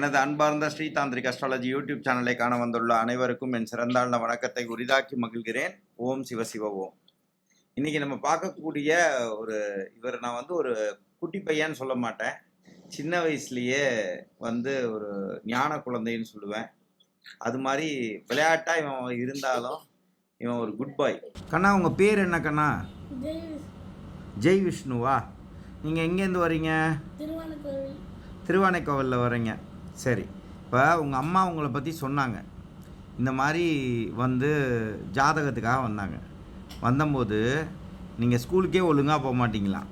எனது அன்பார்ந்த Shri tantric astrology YouTube சேனலை காண வந்துள்ள அனைவருக்கும் என் சிறந்தாழ்ந்த வணக்கத்தை உரிதாக்கி மகிழ்கிறேன். ஓம் சிவ சிவ ஓம். இன்னைக்கு நம்ம பார்க்கக்கூடிய நான் ஒரு குட்டி பையன்னு சொல்ல மாட்டேன், சின்ன வயசுலயே ஒரு ஞான குழந்தைன்னு சொல்லுவேன். அது மாதிரி விளையாட்டா இவன் இருந்தாலும் இவன் ஒரு குட் பாய். கண்ணா, உங்க பேர் என்ன கண்ணா? ஜெய் விஷ்ணுவா? நீங்கள் எங்கேருந்து வரீங்க? திருவானைக்கோவிலில் வரீங்க. சரி, இப்போ உங்கள் அம்மா உங்களை பற்றி சொன்னாங்க. இந்த மாதிரி ஜாதகத்துக்காக வந்தபோது நீங்கள் ஸ்கூலுக்கே ஒழுங்காக போக மாட்டீங்களா?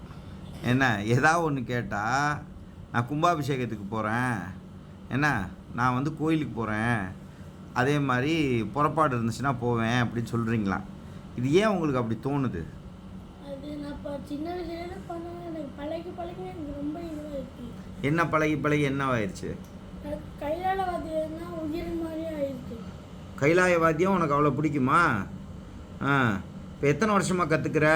என்ன ஏதாவது ஒன்று கேட்டால் நான் கும்பாபிஷேகத்துக்கு போகிறேன், என்ன நான் கோயிலுக்கு போகிறேன், அதே மாதிரி புறப்பாடு இருந்துச்சுன்னா போவேன் அப்படின்னு சொல்கிறீங்களா? இது ஏன் உங்களுக்கு அப்படி தோணுது? என்ன பழகி என்னவாயிருச்சு? கைலாயவாத்தியம் உனக்கு அவ்வளோ பிடிக்குமா? இப்போ எத்தனை வருஷமாக கற்றுக்கிற?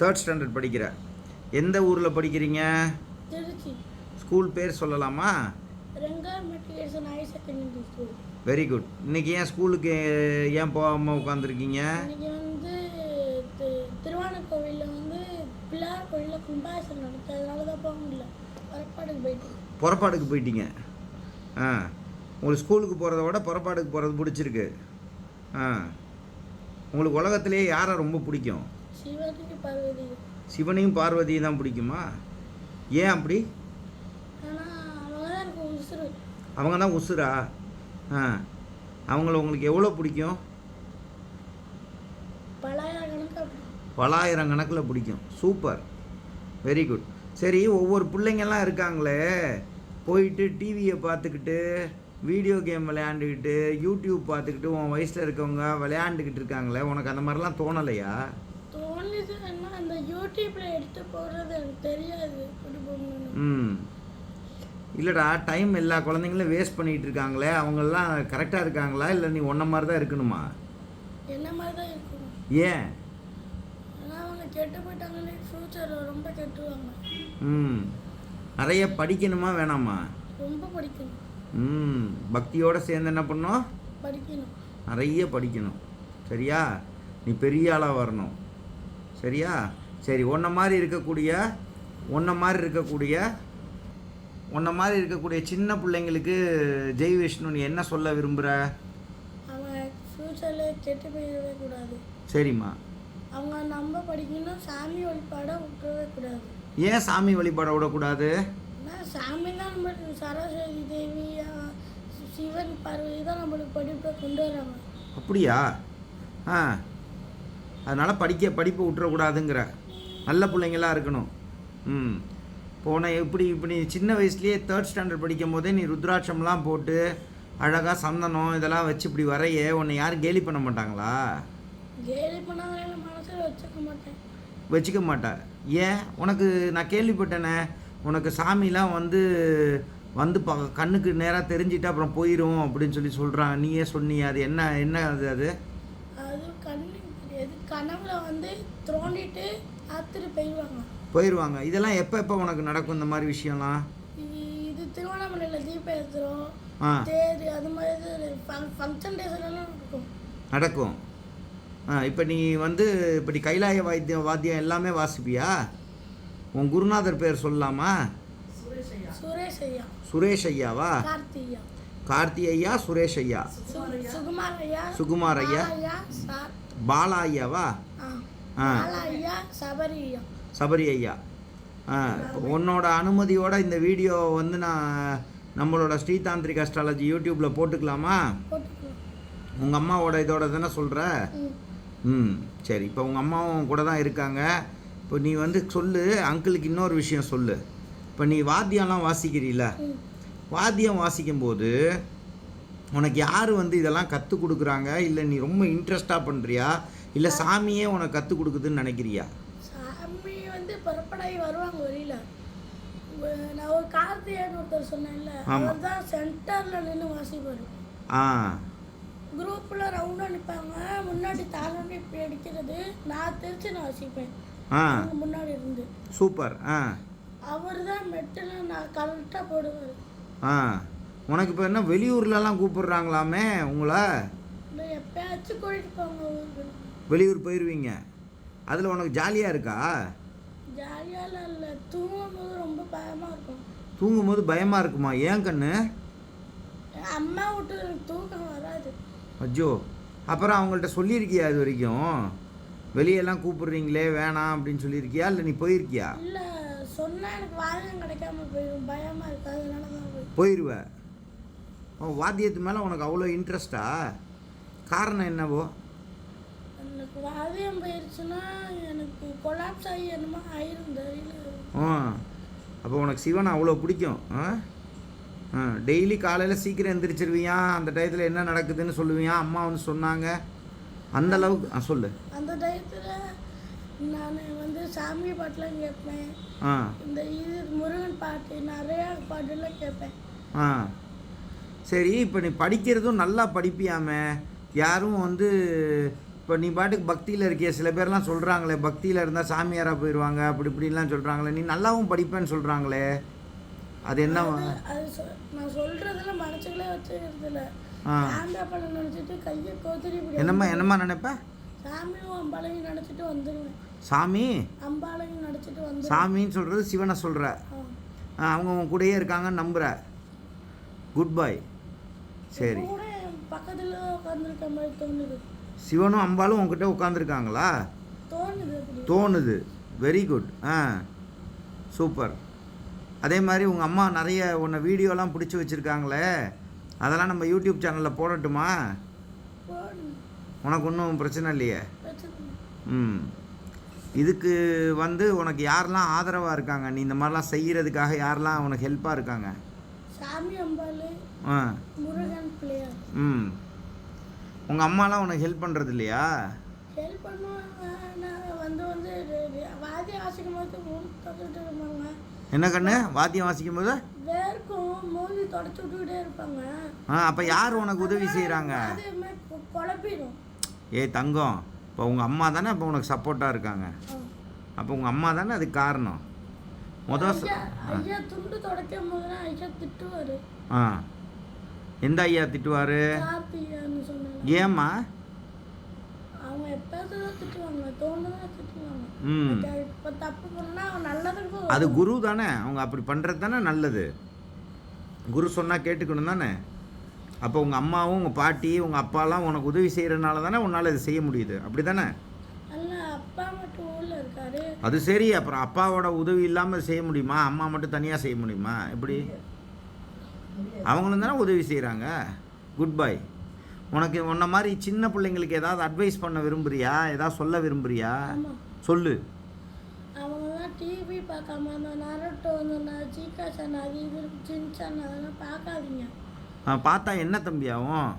தேர்ட் ஸ்டாண்டர்ட் படிக்கிற. எந்த ஊரில் படிக்கிறீங்க? ஸ்கூல் பேர் சொல்லலாமா? Very good. இன்னைக்கு ஏன் ஸ்கூலுக்கு ஏன் போகாமல் உட்காந்துருக்கீங்க? புறப்பாடுக்கு போயிட்டீங்க. உங்களுக்கு ஸ்கூலுக்கு போகிறத விட புறப்பாடுக்கு போகிறது பிடிச்சிருக்கு. உங்களுக்கு உலகத்திலேயே யாரை ரொம்ப பிடிக்கும்? சிவனையும் பார்வதியும் தான் பிடிக்குமா? ஏன் அப்படி? அவங்க தான் உசுரா? அவங்கள உங்களுக்கு எவ்வளோ பிடிக்கும்? பலாயிரம் கணக்கில் பிடிக்கும். Super, very good. சரி, ஒவ்வொரு பிள்ளைங்கள்லாம் இருக்காங்களே, போயிட்டு டிவியை பார்த்துக்கிட்டு வீடியோ கேம் விளையாண்டுக்கிட்டு யூடியூப் பார்த்துக்கிட்டு உன் வயசில் இருக்கவங்க விளையாண்டுக்கிட்டு இருக்காங்களே, உனக்கு அந்த மாதிரிலாம் தோணலையா? இல்லைடா, டைம் எல்லா குழந்தைங்களும் வேஸ்ட் பண்ணிகிட்டு இருக்காங்களே, அவங்கெல்லாம் கரெக்டாக இருக்காங்களா இல்லை நீ ஒன்றை மாதிரி தான் இருக்கணுமா? என்ன மாதிரி தான் இருக்கணும். ஏன்? கெட்டு போயிட்டாங்களே, ஃபியூச்சரில் ரொம்ப கெட்டுவாங்க. நிறைய படிக்கணுமா வேணாமா? ரொம்ப படிக்கணும். பக்தியோடு சேர்ந்து என்ன பண்ணணும்? படிக்கணும். நிறைய படிக்கணும். சரியா? நீ பெரிய ஆளாக வரணும். சரியா? சரி, உன்னை மாதிரி இருக்கக்கூடிய சின்ன பிள்ளைங்களுக்கு ஜெய் விஷ்ணு நீ என்ன சொல்ல விரும்புகிற? அவன் ஃபியூச்சரில் கெட்டு போயிடவே கூடாது. சரிம்மா. அவங்க நம்ம படிக்கணும், சாமி வழிபாட விட்டுறவே கூடாது. ஏன் சாமி வழிபாட விடக்கூடாது? சாமி தான் நம்மளுக்கு சரஸ்வதி தேவி, சிவன், பார்வதி தான் நம்மளுக்கு படிப்பை கொண்டு வராங்க. அப்படியா? அதனால் படிப்பை விட்டுறக்கூடாதுங்கிற. நல்ல பிள்ளைங்களாக இருக்கணும். இப்படி சின்ன வயசுலேயே தேர்ட் ஸ்டாண்டர்ட் படிக்கும் போதே நீ ருத்ராட்சம்லாம் போட்டு அழகாக சந்தனம் இதெல்லாம் வச்சு இப்படி வரைய உன்னை யாரும் கேலி பண்ண மாட்டாங்களா? கேலி பண்ணாத மனசில் வச்சுக்க மாட்டேன். ஏன்? உனக்கு நான் கேள்விப்பட்டேனே, உனக்கு சாமிலாம் கண்ணுக்கு நேராக தெரிஞ்சிட்டு அப்புறம் போயிடும் அப்படின்னு சொல்கிறாங்க. நீயே சொன்னியே, அது என்ன அது? அது கனவுல தோண்டிட்டு போயிடுவாங்க. இதெல்லாம் எப்போ உனக்கு நடக்கும் இந்த மாதிரி விஷயம்லாம்? இது திருவண்ணாமலையில் தீபம் ஏற்றுறோம், தேர், அது மாதிரி ஃபங்க்ஷன் டேஸ்லாம் நடக்கும். இப்போ நீ இப்படி கைலாய வாத்தியம் எல்லாமே வாசிப்பியா? உன் குருநாதர் பேர் சொல்லலாமா? சுரேஷ் ஐயாவா? கார்த்தி ஐயா, சுரேஷ் ஐயா, சுகுமார் ஐயா, பாலா ஐயாவா? சபரி ஐயா. உன்னோட அனுமதியோட இந்த வீடியோ நான் நம்மளோட ஸ்ரீதாந்திரிக் அஸ்ட்ராலஜி யூடியூப்பில் போட்டுக்கலாமா? உங்கள் அம்மாவோட இதோட தானே சொல்கிற? சரி. இப்போ உங்கள் அம்மாவும் கூட தான் இருக்காங்க. இப்போ நீ சொல்லு, அங்கிளுக்கு இன்னொரு விஷயம் சொல்லு. இப்போ நீ வாத்தியம்லாம் வாசிக்கிறீல்ல, வாத்தியம் வாசிக்கும்போது உனக்கு யார் இதெல்லாம் கற்றுக் கொடுக்குறாங்க? இல்லை நீ ரொம்ப இன்ட்ரெஸ்டாக பண்ணுறியா, இல்லை சாமியே உனக்கு கற்றுக் கொடுக்குதுன்னு நினைக்கிறியா? சாமி புறப்படாகி வருவாங்க வெளியில். நான் ஒரு கார்த்திகேயன் ஒருத்தர் சொன்னேன்ல, அவர் தான் சென்டரில் நின்று வாசிப்பார். குரூப்பில் ரவுண்டாக நிற்பாங்க, முன்னாடி தாண்டி இப்படி அடிக்கிறது, நான் தெரிச்சு நான் வாசிப்பேன். ஆ முன்னாடி இருந்து. சூப்பர். ஆ அவர் தான் மெட்டில் நான் கரெக்டாக போடுவார். ஆ உனக்கு இப்போ என்ன வெளியூர்லலாம் கூப்பிடுறாங்களாமே உங்களை? இல்லை, எப்பயாச்சும் கூட்டிகிட்டு போங்க ஊருக்கு. வெளியூர் போயிடுவீங்க. அதில் உனக்கு ஜாலியாக இருக்கா? ஜாலியாலாம் இல்லை, தூங்கும்போது ரொம்ப பயமாக இருக்கும். தூங்கும்போது பயமாக இருக்குமா? ஏன் கண்ணு? அம்மா விட்டு தூக்கம் வராது. அஜ்ஜோ, அப்புறம் அவங்கள்ட்ட சொல்லியிருக்கியா இது வரைக்கும்? வெளியெல்லாம் கூப்பிடுறீங்களே வேணாம் அப்படின்னு சொல்லியிருக்கியா, இல்லை நீ போயிருக்கியா? இல்லை, சொன்னால் எனக்கு வாதம் கிடைக்காம போயிடும், பயமாக இருக்கு, அதனால தான் போயிடுவேன். வாத்தியத்து மேலே உனக்கு அவ்வளோ இன்ட்ரெஸ்டா? காரணம் என்னவோ? எனக்கு வாதியம் போயிடுச்சுன்னா எனக்கு கொலாப்ஸ் ஆகி என்னமோ ஆயிருந்து. அப்போ உனக்கு சிவன் அவ்வளோ பிடிக்கும். டெய்லி காலையில் சீக்கிரம் எந்திரிச்சிருவியா? அந்த டயத்தில் என்ன நடக்குதுன்னு சொல்லுவியா? அம்மா வந்து சொன்னாங்க அந்த அளவுக்கு. சொல்லு. அந்த டயத்தில் நான் வந்து சாமி பாட்டெலாம் கேட்பேன். இந்த இது முருகன் பாட்டு நிறையா பாட்டுலாம் கேட்பேன். சரி, இப்போ நீ படிக்கிறதும் நல்லா படிப்பியாமே. யாரும் வந்து இப்போ நீ பாட்டுக்கு பக்தியில் இருக்கிய, சில பேர்லாம் சொல்கிறாங்களே பக்தியில் இருந்தால் சாமியாராக போயிடுவாங்க அப்படி இப்படிலாம் சொல்கிறாங்களே, நீ நல்லாவும் படிப்பேன்னு சொல்கிறாங்களே, அது என்ன? அது நான் சொல்கிறதெல்லாம் மனசுக்குள்ளே வச்சுக்கிறதுல சாமி அப்பாவை நினச்சிட்டு கையை கோத்திரி. என்னம்மா நினைப்பேன்? சாமியும் அம்பாளையும் நினச்சிட்டு வந்துடுவேன். சாமி அம்பாளையும் நினச்சிட்டு வந்து. சாமின்னு சொல்கிறது சிவனை சொல்கிற. அவங்க உன் கூடயே இருக்காங்கன்னு நம்புகிற. குட் பாய். சரி, பக்கத்தில் உட்காந்துருக்க மாதிரி தோணுது. சிவனும் அம்பாலும் உங்ககிட்ட உட்காந்துருக்காங்களா? தோணுது. Very good. சூப்பர். அதே மாதிரி உங்கள் அம்மா நிறைய உன்னை வீடியோலாம் பிடிச்சி வச்சுருக்காங்களே, அதெல்லாம் நம்ம யூடியூப் சேனலில் போடட்டுமா? உனக்கு ஒன்றும் பிரச்சனை இல்லையே? இதுக்கு வந்து உனக்கு யாரெல்லாம் ஆதரவாக இருக்காங்க? நீ இந்த மாதிரிலாம் செய்கிறதுக்காக யாரெல்லாம் உனக்கு ஹெல்ப்பாக இருக்காங்க? சாமி, அம்பாள், முருகன், பிள்ளையார். உங்கள் அம்மாலாம் உனக்கு ஹெல்ப் பண்ணுறது இல்லையா? ஹெல்ப் பண்ணுவாங்க. வந்து வாத்தியம் வாசிக்கும் போது மூஞ்சி தொடச்சிட்டு இருப்பாங்க. என்ன கண்ணு? வாத்தியம் வாசிக்கும் போது வேர்க்கும் மூஞ்சி தொடச்சி விட்டுக்கிட்டே இருப்பாங்க. அப்போ யார் உனக்கு உதவி செய்கிறாங்க? குழப்பிடும். தங்கம், இப்போ உங்கள் அம்மா தானே இப்போ உனக்கு சப்போர்ட்டாக இருக்காங்க. அப்போ உங்கள் அம்மா தானே அதுக்கு காரணம். ஐயா துண்டு தொடக்கும் போது ஐயா திட்டுவார். எந்த ஐயா திட்டுவார்? ஏம்மா? அவங்க எப்போது திட்டுவாங்க, தோணுதான் திட்டுவாங்க. இப்போ தப்பு பண்ணால் நல்லதுக்கு. அது குரு தானே, அவங்க அப்படி பண்ணுறது தானே நல்லது. குரு சொன்னால் கேட்டுக்கணும் தானே. அப்போ உங்கள் அம்மாவும் உங்கள் பாட்டி உங்கள் அப்பாலாம் உனக்கு உதவி செய்கிறதுனால தானே உன்னால் இது செய்ய முடியுது, அப்படி தானே? அப்பா மட்டும் ஊரில் இருக்காரு. அது சரி, அப்புறம் அப்பாவோட உதவி இல்லாமல் செய்ய முடியுமா? அம்மா மட்டும் தனியாக செய்ய முடியுமா? எப்படி? அவங்களும் தானே உதவி செய்கிறாங்க. குட் பாய். உனக்கு உன்ன மாதிரி சின்ன பிள்ளைங்களுக்கு ஏதாவது அட்வைஸ் பண்ண விரும்புறியா? ஏதாவது சொல்ல விரும்புறியா? சொல்லு. அவங்களாம் டிவி பார்க்காம அந்த நரட்டோ, அந்த சீக்காசன், அது இது சின்சான் அதெல்லாம் பார்க்காதீங்க. பார்த்தா என்ன தம்பியாகும்?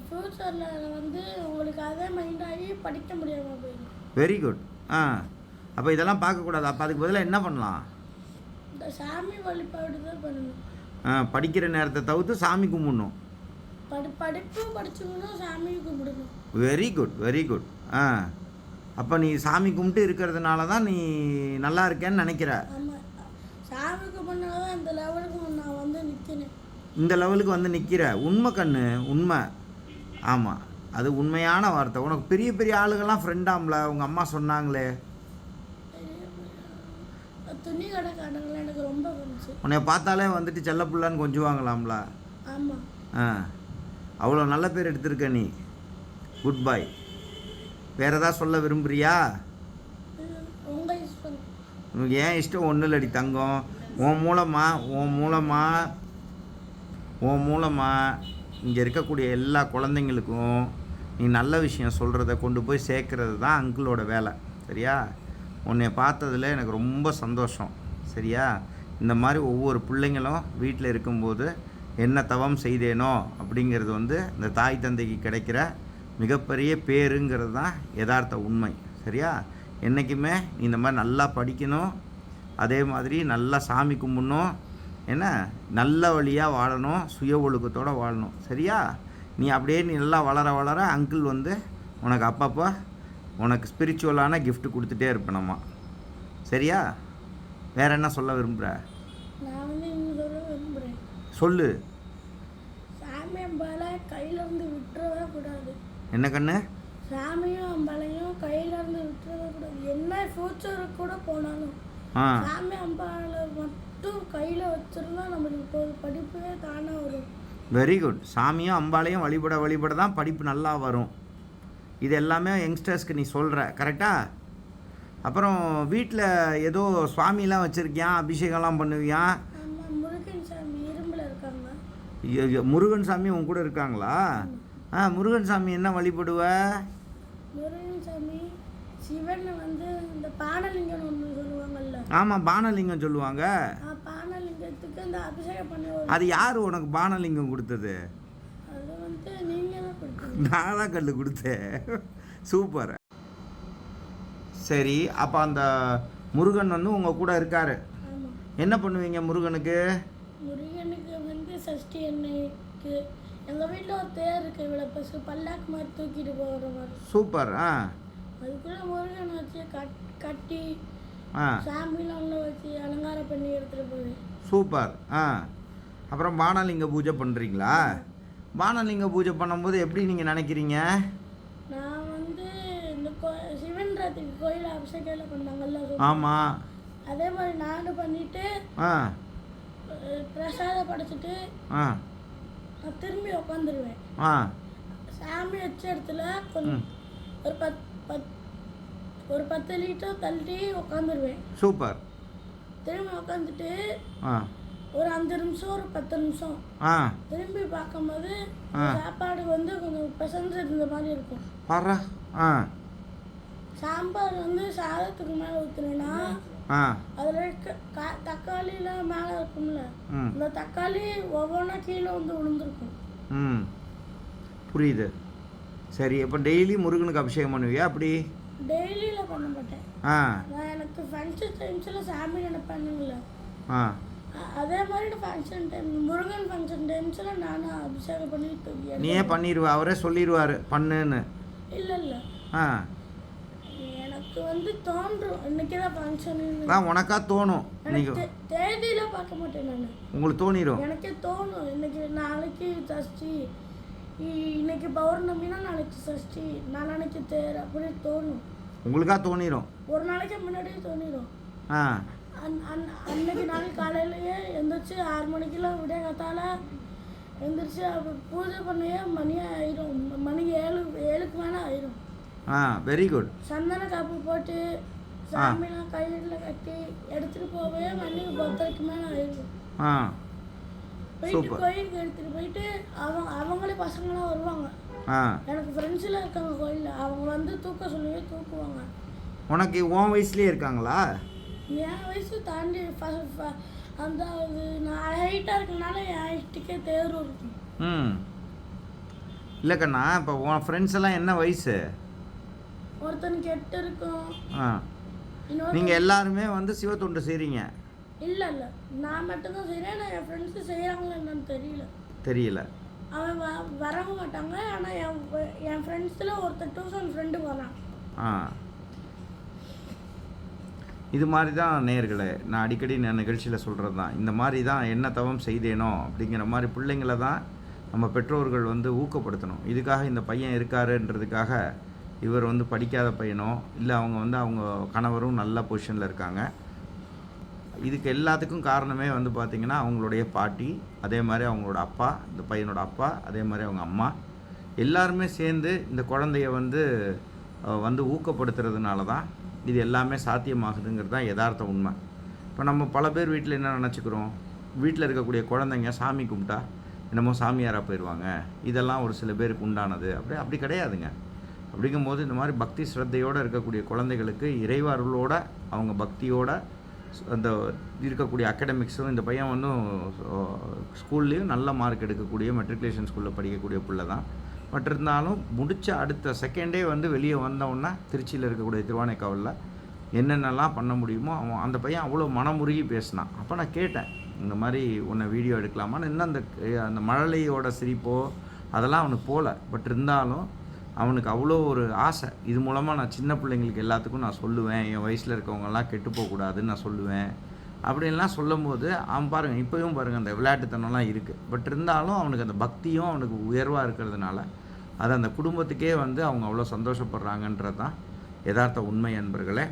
ஃப்யூச்சரில் வந்து உங்களுக்கு அதே மைண்ட் ஆகி படிக்க முடியாமல் போயிடும். Very good. அப்போ இதெல்லாம் பார்க்கக்கூடாது. அப்போ அதுக்கு பதிலாக என்ன பண்ணலாம்? இந்த சாமி வழிபாடு தான் பண்ணணும். படிக்கிற நேரத்தை தவிர்த்து சாமி கும்பிடணும். படிப்பு படிச்சுக்கணும், சாமி கும்பிடணும். Very good, very good. அப்போ நீ சாமி கும்பிட்டு இருக்கிறதுனால தான் நீ நல்லா இருக்கேன்னு நினைக்கிற. ஆமாம், சாமி கும்பிட்னால தான் இந்த லெவலுக்கு நான் வந்து நிற்கிறேன். இந்த லெவலுக்கு வந்து நிற்கிற. உண்மை கண்ணு, உண்மை. ஆமாம், அது உண்மையான வார்த்தை. உனக்கு பெரிய பெரிய ஆளுகள்லாம் ஃப்ரெண்டாம்ல உங்கள் அம்மா சொன்னாங்களே. துணி கடைக்காரங்கள எனக்கு ரொம்ப பிடிச்சி. உன்னை பார்த்தாலே வந்துட்டு செல்ல புள்ளான்னு கொஞ்சுவாங்களாம்ல. ஆமாம். அவ்வளோ நல்ல பேர் எடுத்திருக்க நீ. குட் பாய். வேறு ஏதாவது சொல்ல விரும்புறியா? உங்கள் இஷ்டம். ஏன் இஷ்டம் ஒன்றும் இல்லடி தங்கம். உன் மூலமாக இங்கே இருக்கக்கூடிய எல்லா குழந்தைங்களுக்கும் நீ நல்ல விஷயம் சொல்கிறத கொண்டு போய் சேர்க்கறது தான் அங்கிளோட வேலை. சரியா? உன்னை பார்த்ததில் எனக்கு ரொம்ப சந்தோஷம். சரியா? இந்த மாதிரி ஒவ்வொரு பிள்ளைங்களும் வீட்டில் இருக்கும்போது என்ன தவம் செய்தேனோ அப்படிங்கிறது வந்து இந்த தாய் தந்தைக்கு கிடைக்கிற மிகப்பெரிய பேருங்கிறது தான் யதார்த்த உண்மை. சரியா? என்றைக்குமே நீ இந்த மாதிரி நல்லா படிக்கணும், அதே மாதிரி நல்லா சாமி கும்பிடணும், என்ன நல்ல வழியாக வாழணும், சுய ஒழுக்கத்தோடு வாழணும். சரியா? நீ அப்படியே நீ நல்லா வளர வளர அங்கிள் வந்து உனக்கு அப்பப்போ உனக்கு ஸ்பிரிச்சுவலான gift கொடுத்துட்டே இருப்பேன் நம்ம. சரியா? வேற என்ன சொல்ல விரும்புகிற? நான் வந்து இன்னும் சொல்ல விரும்புகிறேன். சொல்லு. சாமி அம்பாலை கையிலேருந்து விட்டுறவே கூடாது. என்ன கண்ணு? சாமியும் அம்பாலையும் கையிலேருந்து விட்டுறவே கூடாது. என்ன ஃபியூச்சருக்கு கூட போனாலும் சாமி அம்பாலை மட்டும் கையில் வச்சிருந்தா நம்மளுக்கு ஒரு படிப்பே தானாக வரும். Very good. சாமியும் அம்பாலையும் வழிபட தான் படிப்பு நல்லா வரும். இது எல்லாமே யங்ஸ்டர்ஸ்க்கு நீ சொல்கிற கரெக்டா? அப்புறம் வீட்டில் ஏதோ சுவாமிலாம் வச்சுருக்கியா, அபிஷேகம்லாம் பண்ணுவியா? ஆமாம், முருகன் சாமி இரும்பில் இருக்காங்க. முருகன் சாமி உன் கூட இருக்காங்களா? முருகன் சாமி என்ன வழிபடுவ? முருகன் சாமி சிவன் வந்து இந்த பானலிங்கம் ஒன்று சொல்லுவாங்கல்ல. ஆமாம், பானலிங்கம் சொல்லுவாங்க. பானலிங்கத்துக்கு இந்த அபிஷேகம் பண்ணி. அது யார் உனக்கு பானலிங்கம் கொடுத்தது? அது வந்து நீங்கள் தான் கொடுத்தீங்க. நான் தான் கல் கொடுத்தேன். சூப்பர். சரி, அப்போ அந்த முருகன் வந்து உங்கள் கூட இருக்காரு. என்ன பண்ணுவீங்க முருகனுக்கு? முருகனுக்கு வந்து சஷ்டி எண்ணெய்க்கு எங்கள் வீட்டில் ஒரு தேர் இருக்குது, இவ்வளோ பசு பல்லாக்கு மாதிரி தூக்கிட்டு போகிற மாதிரி. சூப்பர். அதுக்குள்ளே முருகனை வச்சு கட்டி சாமிலாம் உள்ள வச்சு அலங்காரம் பண்ணி எடுத்துகிட்டு போவேன். சூப்பர். அப்புறம் பானலிங்க பூஜை பண்ணுறீங்களா? பானலிங்க பூஜை பண்ணும்போது எப்படி நீங்கள் நினைக்கிறீங்க? நான் வந்து இந்த சிவன் ராத்திரிக்கு கோயில் அபிஷேகம் பண்ணாங்கல்ல. ஆமாம், அதே மாதிரி நானும் பண்ணிட்டு பிரசாதம் படைச்சிட்டு நான் திரும்பி உட்காந்துருவேன். சாமி வச்ச இடத்துல கொஞ்சம் ஒரு 10 லிட்டர் தள்ளி உட்காந்துருவேன். சூப்பர். திரும்பி உட்காந்துட்டு ஒரு 5 நிமிஷம் ஒரு 10 நிமிஷம் திரும்பி பார்க்கும்போது சாப்பாடு வந்து கொஞ்சம் பிசைஞ்சு இருந்த மாதிரி இருக்கும். பாரா. சாம்பார் வந்து சாதத்துக்கு மேலே ஊற்றுனேன்னா அதில் தக்காளிலாம் மேலே இருக்கும்ல, இந்த தக்காளி ஒவ்வொன்றா கீழே வந்து விழுந்துருக்கும். புரியுது. சரி, இப்போ டெய்லி முருகனுக்கு அபிஷேகம் பண்ணுவியா? அப்படி டெய்லியில் பண்ண மாட்டேன். நான் எனக்கு ஃபங்க்ஷன் டைம்ஸில் சாமி நினைப்பேனுங்கள, அதே மாதிரி ஃபங்க்ஷன் டைம் முருகன் ஃபங்க்ஷன் டைம்ஸில் நானும் அபிஷேகம் பண்ணிட்டு. நீயே பண்ணிடுவா? அவரே சொல்லிடுவார் பண்ணுன்னு? இல்லை இல்லை, எனக்கு வந்து தோன்றும் இன்னைக்கு தான் ஃபங்க்ஷன். உனக்கா தோணும்? நீங்கள் தேதியில் பார்க்க மாட்டேன் நான். உங்களுக்கு தோணிடும்? எனக்கே தோணும். இன்னைக்கு நாளைக்கு சஷ்டி, இன்னைக்கு பௌர்ணமினா நாளைக்கு சஷ்டி, நாளைக்கு தேர், அப்படி தோணும். உங்களுக்கா தோணிடும்? ஒரு நாளைக்கு முன்னாடியே தோணிடும். அன்னைக்கு நாளைக்கு காலையிலேயே எந்திரிச்சு 6 மணிக்கெல்லாம் விடிய காத்தால எந்திரிச்சு பூஜை பண்ணியே மணி ஆயிரும். மணி 7க்கு மேலே ஆயிரும். Very good. சந்தன காப்பு போட்டு சாமிலாம் கையில் கட்டி எடுத்துகிட்டு போவே மணி 10க்கு மேலே ஆயிரும். போயிட்டு கோயிலுக்கு எடுத்துகிட்டு போயிட்டு அவங்களே பசங்களாம் வருவாங்க. எனக்கு ஃப்ரெண்ட்ஸ்லாம் இருக்காங்க கோயிலில், அவங்க வந்து தூக்க சொல்லுவே தூக்குவாங்க. உனக்கு உன் வயசுலேயே இருக்காங்களா? என் வயசு தாண்டி அந்த நான் ஹைட்டாக இருக்கனால என் ஹைட்டுக்கே தேர் இருக்கும். இல்லை கண்ணா, இப்போ உன் ஃப்ரெண்ட்ஸ் எல்லாம் என்ன வயசு? ஒருத்தனுக்கு 8 இருக்கும். நீங்கள் எல்லாருமே வந்து சிவத்தொண்டு செய்கிறீங்க? இல்லை இல்லை, நான் மட்டும்தான் செய்கிறேன். நான் என் ஃப்ரெண்ட்ஸு செய்கிறாங்களா என்னன்னு தெரியல. அவன் வரவும் மாட்டாங்க. ஆனால் என் ஃப்ரெண்ட்ஸில் ஒருத்தர் டியூஷன் ஃப்ரெண்டு வரான். இது மாதிரி தான் நேயர்களே, நான் அடிக்கடி நான் நிகழ்ச்சியில் சொல்கிறது தான், இந்த மாதிரி தான் என்ன தவம் செய்தேனோ அப்படிங்கிற மாதிரி பிள்ளைங்களை தான் நம்ம பெற்றோர்கள் வந்து ஊக்கப்படுத்தணும். இதுக்காக இந்த பையன் இருக்காருன்றதுக்காக இவர் வந்து படிக்காத பையனோ இல்லை அவங்க வந்து அவங்க கணவரும் நல்ல பொசிஷனில் இருக்காங்க. இதுக்கு எல்லாத்துக்கும் காரணமே வந்து பார்த்திங்கன்னா அவங்களுடைய பாட்டி, அதே மாதிரி அவங்களோட அப்பா, இந்த பையனோட அப்பா, அதே மாதிரி அவங்க அம்மா எல்லாருமே சேர்ந்து இந்த குழந்தைய வந்து ஊக்கப்படுத்துறதுனால தான் இது எல்லாமே சாத்தியமாகுதுங்கிறது தான் யதார்த்த உண்மை. இப்போ நம்ம பல பேர் வீட்டில் என்ன நினச்சிக்கிறோம், வீட்டில் இருக்கக்கூடிய குழந்தைங்க சாமி கும்பிட்டா என்னமோ சாமியாராக போயிடுவாங்க, இதெல்லாம் ஒரு சில பேருக்கு உண்டானது. அப்படி கிடையாதுங்க. அப்படிங்கும்போது இந்த மாதிரி பக்தி ஸ்ரத்தையோடு இருக்கக்கூடிய குழந்தைகளுக்கு இறைவர்களோட அவங்க பக்தியோட அந்த இருக்கக்கூடிய அகாடமிக்ஸும், இந்த பையன் வந்து ஸ்கூல்லேயும் நல்ல மார்க் எடுக்கக்கூடிய மெட்ரிகுலேஷன் ஸ்கூலில் படிக்கக்கூடிய பிள்ளை தான். பட் இருந்தாலும் முடித்த அடுத்த செகண்டே வந்து வெளியே வந்தோன்னா திருச்சியில் இருக்கக்கூடிய திருவானைக்காவலில் என்னென்னலாம் பண்ண முடியுமோ அவன் அந்த பையன் அவ்வளோ மனமுருகி பேசினான். அப்போ நான் கேட்டேன், இந்த மாதிரி உன்னை வீடியோ எடுக்கலாமான்னு. இன்னும் அந்த மழலையோட சிரிப்போ அதெல்லாம் அவனுக்கு போகல. பட் இருந்தாலும் அவனுக்கு அவ்வளோ ஒரு ஆசை. இது மூலமாக நான் சின்ன பிள்ளைங்களுக்கு எல்லாத்துக்கும் நான் சொல்லுவேன், என் வயசில் இருக்கவங்கெல்லாம் கெட்டு போகக்கூடாதுன்னு நான் சொல்லுவேன் அப்படின்லாம் சொல்லும்போது அவன் பாருங்கள், இப்போயும் பாருங்கள் அந்த விளையாட்டுத்தனம்லாம் இருக்குது. பட் இருந்தாலும் அவனுக்கு அந்த பக்தியும் அவனுக்கு உயர்வாக இருக்கிறதுனால அது அந்த குடும்பத்துக்கே வந்து அவங்க அவ்வளோ சந்தோஷப்படுறாங்கன்றது தான் யதார்த்த உண்மை நண்பர்களே.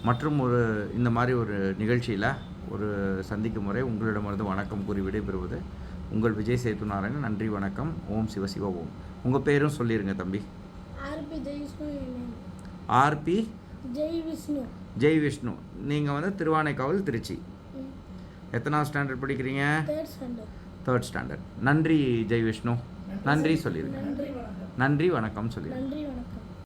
மற்றும் ஒரு இந்த மாதிரி ஒரு நிகழ்ச்சியில் ஒரு சந்திக்கும் முறை உங்களிடமிருந்து வணக்கம் கூறி விடைபெறுவது உங்கள் விஜய் சேதுநாராயணன். நன்றி, வணக்கம். ஓம் சிவ சிவ ஓம். உங்கள் பேரும் சொல்லிடுங்க தம்பி. ஆர்பி ஜெய் விஷ்ணு. ஆர்பி ஜெய் விஷ்ணு. ஜெய் விஷ்ணு. நீங்கள் வந்து திருவானைக்காவல், திருச்சி. எத்தனாவது ஸ்டாண்டர்ட் படிக்கிறீங்க? 3rd standard. நன்றி ஜெய் விஷ்ணு. நன்றி சொல்லிடுங்க. நன்றி வணக்கம் சொல்லிடுங்க. நன்றி வணக்கம்.